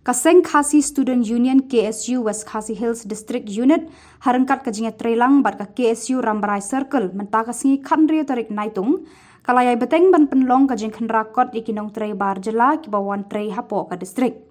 Kaseng Khasi Student Union KSU West Khasi Hills District Unit harengkat kajinga Trelang bat ka KSU Rambrai Circle mentaka singi khandrio tarik naitung kalayai beteng ban penlong kajing khandrakot iki Nongtrei Khhuborjylla ki bawan Trei hapo ka district.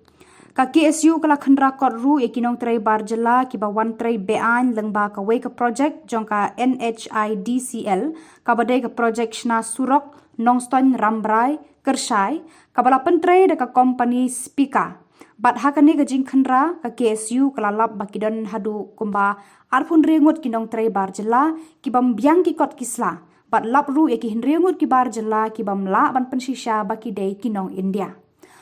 Ka KSU kala khandrakot ru iki Nongtrei Khhuborjylla ki bawan Trei Biang lengba ka way ka project jong ka NEHU ka badai ka project Shna Surok Nongstoiñ-Rambrai Kershai ka bala pentrei de ka Kompani speaker. Bat hakani kajing khandra ka KSU kalalap bakidon hadu kumba arpun ringut ki Nongtrei Khhuborjylla ki bam Biang ki kot kisla. Bat lap ru ki hinringut ki Khhuborjylla ki bam la ban pensisha baki dei ki Nong India.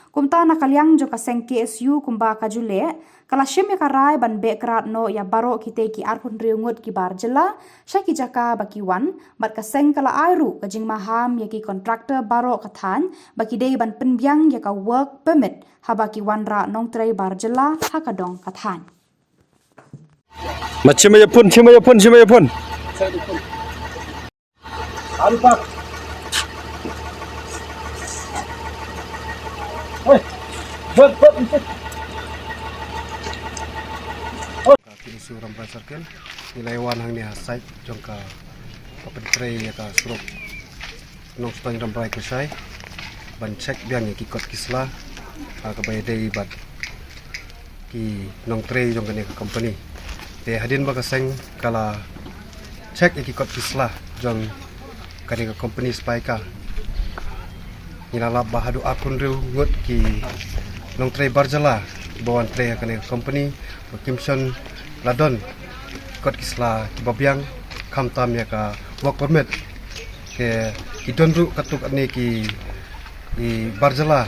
Kumta na kalyang jo kaseng KSU kumba kajule kala shim ya karai ban be Krad no ya baro kite ki arpun ringut ki Khhuborjylla syaki jaka baki wan bat kaseng kala airu kajing maham ya ki kontraktor baro kathan baki dei ban penbiang ya ka work permit habaki wanra Nongtrei Khhuborjylla hakadong kathan. Chimaya pun. Alpak. Oi. Buat. KSU Rambrai Circle nilai wan hang ni hasai jong ka Nongtrei ya ka Surok Nongstoiñ-Rambrai Kershai ban cek Biang ki kot kisla ka bay dei bat ki Nongtrei jong ka Kompani te hadin ba kaseng kala cek ki kot kisla jong ka Kompani spaika nilalap bahadu akun riu ngut ki Nongtrei Khhuborjylla bawan Trei ka Kompani kimson ladon kot kisla ki babiang kamtam ya ka work permit ke idonru katuk ani ki Khhuborjylla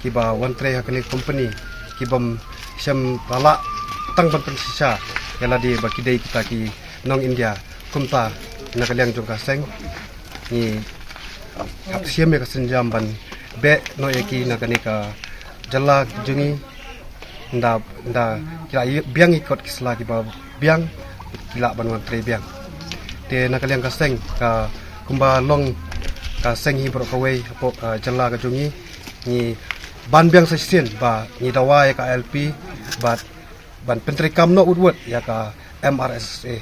ki ba wan Trei ka Kompani ki bam syam pala tang ban pensisa yala di baki dei kita ki Nong India kumta na kalyang jong kaseng ni hak siam ya kasenjam ban be no eki na kanika jalla jungi nda kira Biang ikot kisla ki ba Biang kila ban wan Trei Biang te na kalyang kaseng ka kumba long kaseng hi bro kawai apo jalla ka jungi ni ban Biang sesien ba ni dawa ya ka LP bat ban pentrikam no udwat ya ka MRSA.